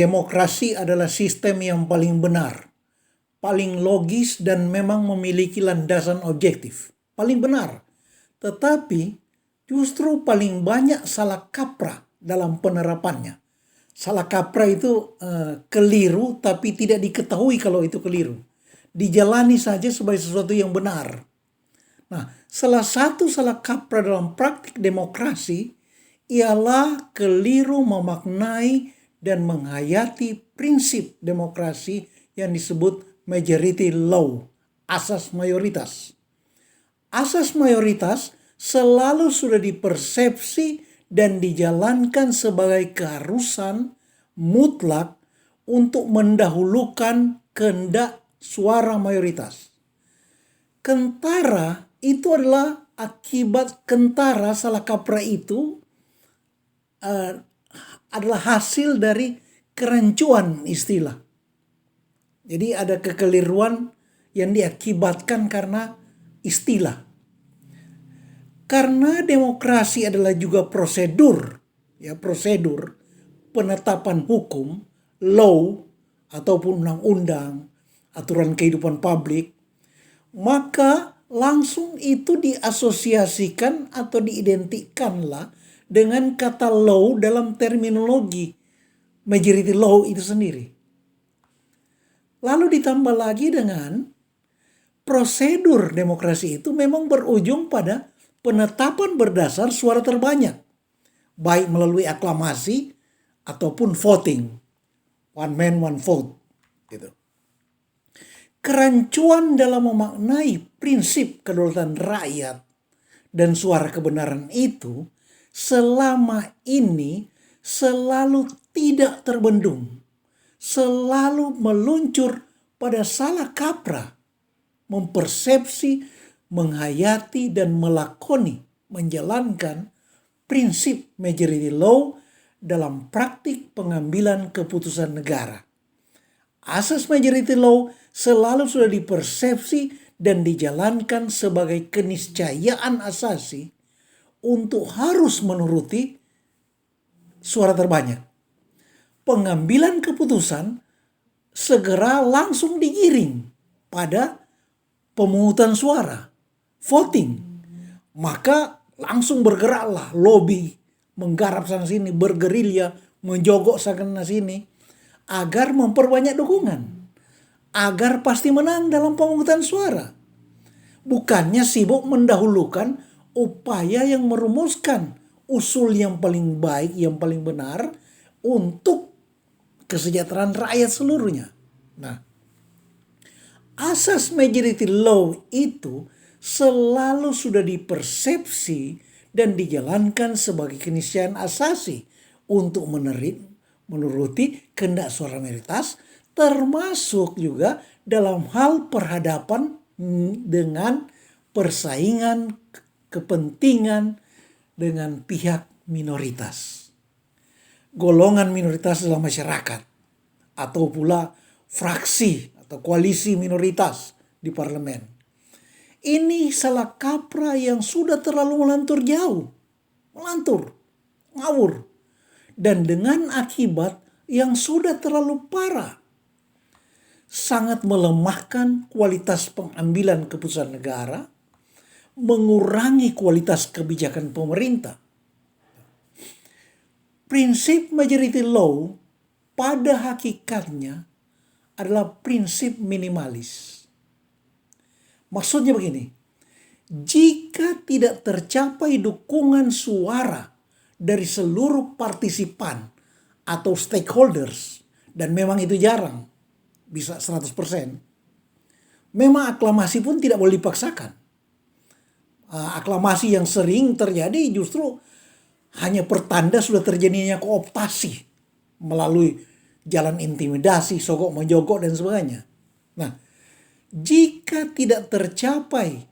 demokrasi adalah sistem yang paling benar, paling logis dan memang memiliki landasan objektif. Paling benar. Tetapi justru paling banyak salah kaprah dalam penerapannya. Salah kaprah itu keliru tapi tidak diketahui kalau itu keliru. Dijalani saja sebagai sesuatu yang benar. Nah, salah satu salah kaprah dalam praktik demokrasi ialah keliru memaknai dan menghayati prinsip demokrasi yang disebut majority law, asas mayoritas. Asas mayoritas selalu sudah dipersepsi dan dijalankan sebagai keharusan mutlak untuk mendahulukan kehendak suara mayoritas. Kentara itu adalah akibat kentara salah kaprah itu adalah hasil dari kerancuan istilah. Jadi ada kekeliruan yang diakibatkan karena istilah. Karena demokrasi adalah juga prosedur, prosedur penetapan hukum, law ataupun undang-undang, aturan kehidupan publik, maka langsung itu diasosiasikan atau diidentikanlah dengan kata law dalam terminologi majority law itu sendiri. Lalu ditambah lagi dengan prosedur demokrasi itu memang berujung pada penetapan berdasar suara terbanyak, baik melalui aklamasi ataupun voting, one man one vote gitu. Kerancuan dalam memaknai prinsip kedaulatan rakyat dan suara kebenaran itu selama ini selalu tidak terbendung, selalu meluncur pada salah kaprah, mempersepsi, menghayati dan melakoni, menjalankan prinsip majority law dalam praktik pengambilan keputusan negara. Asas majority law selalu sudah dipersepsi dan dijalankan sebagai keniscayaan asasi untuk harus menuruti suara terbanyak. Pengambilan keputusan segera langsung digiring pada pemungutan suara, voting. Maka langsung bergeraklah lobby, menggarap sana sini, bergerilya, menjogok sana sini, agar memperbanyak dukungan, agar pasti menang dalam pemungutan suara. Bukannya sibuk mendahulukan upaya yang merumuskan usul yang paling baik, yang paling benar untuk kesejahteraan rakyat seluruhnya. Nah, asas majority law itu selalu sudah dipersepsi dan dijalankan sebagai keniscayaan asasi untuk menuruti kehendak suara mayoritas, termasuk juga dalam hal perhadapan dengan persaingan kepentingan dengan pihak minoritas, golongan minoritas dalam masyarakat, atau pula fraksi atau koalisi minoritas di parlemen. Ini salah kaprah yang sudah terlalu melantur jauh, ngawur, dan dengan akibat yang sudah terlalu parah, sangat melemahkan kualitas pengambilan keputusan negara, mengurangi kualitas kebijakan pemerintah. Prinsip majority law pada hakikatnya adalah prinsip minimalis. Maksudnya begini, jika tidak tercapai dukungan suara dari seluruh partisipan atau stakeholders, dan memang itu jarang, bisa 100%, memang aklamasi pun tidak boleh dipaksakan. Aklamasi yang sering terjadi justru hanya pertanda sudah terjadinya kooptasi melalui jalan intimidasi, sogok menjogok dan sebagainya. Nah, jika tidak tercapai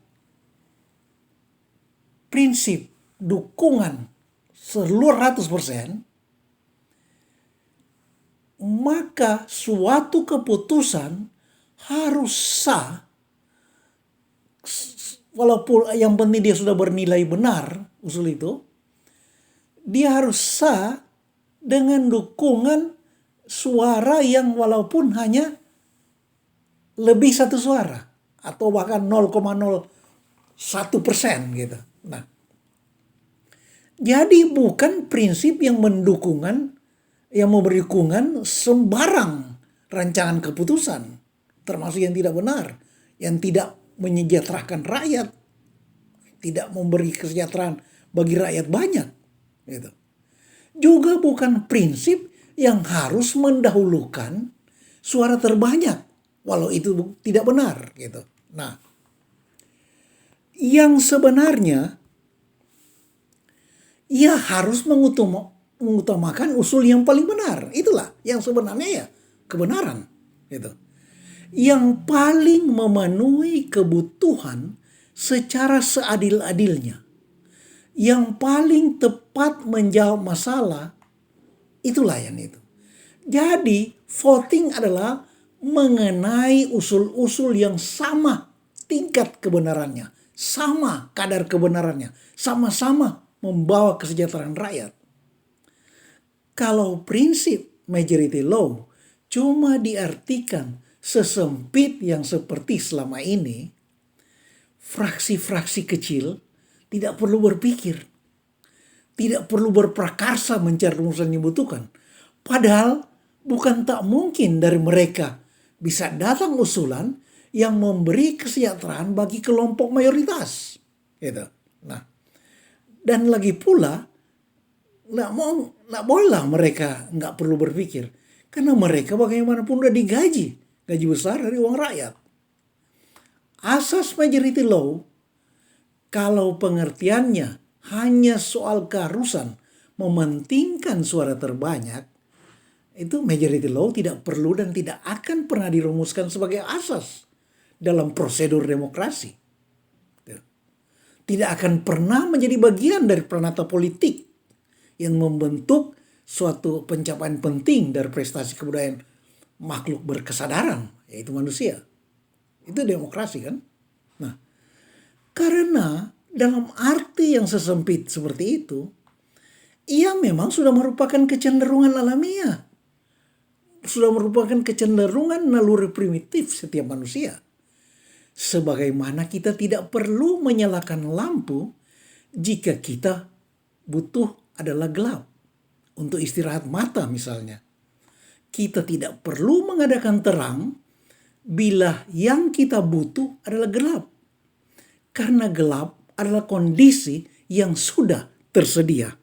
prinsip dukungan seluruh 100%, maka suatu keputusan harus sah, walaupun yang penting dia sudah bernilai benar, usul itu, dia harus sah dengan dukungan suara yang walaupun hanya lebih satu suara atau bahkan 0,01% gitu. Nah, jadi bukan prinsip yang yang memberi dukungan sembarang rancangan keputusan, termasuk yang tidak benar, yang tidak menyejahterakan rakyat, tidak memberi kesejahteraan bagi rakyat banyak. Gitu. Juga bukan prinsip yang harus mendahulukan suara terbanyak, walau itu tidak benar. Gitu. Nah, yang sebenarnya ia harus mengutamakan usul yang paling benar. Itulah yang sebenarnya ya kebenaran. Gitu. Yang paling memenuhi kebutuhan secara seadil-adilnya. Yang paling tepat menjawab masalah, itulah yang itu. Jadi voting adalah mengenai usul-usul yang sama tingkat kebenarannya. Sama kadar kebenarannya. Sama-sama membawa kesejahteraan rakyat. Kalau prinsip majority law cuma diartikan sesempit yang seperti selama ini, fraksi-fraksi kecil tidak perlu berpikir, tidak perlu berprakarsa mencari rumusan yang dibutuhkan. Padahal bukan tak mungkin dari mereka bisa datang usulan yang memberi kesejahteraan bagi kelompok mayoritas. Gitu. Nah, dan lagi pula, nggak bolehlah mereka nggak perlu berpikir. Karena mereka bagaimanapun udah digaji. Gaji besar dari uang rakyat. Asas majority law, kalau pengertiannya hanya soal keharusan mementingkan suara terbanyak, itu majority law tidak perlu dan tidak akan pernah dirumuskan sebagai asas dalam prosedur demokrasi. Tidak akan pernah menjadi bagian dari pranata politik yang membentuk suatu pencapaian penting dari prestasi kebudayaan makhluk berkesadaran, yaitu manusia. Itu demokrasi kan? Nah, karena dalam arti yang sesempit seperti itu, ia memang sudah merupakan kecenderungan alamiah. Sudah merupakan kecenderungan naluri primitif setiap manusia. Sebagaimana kita tidak perlu menyalakan lampu jika kita butuh adalah gelap. Untuk istirahat mata misalnya. Kita tidak perlu mengadakan terang bila yang kita butuh adalah gelap. Karena gelap adalah kondisi yang sudah tersedia.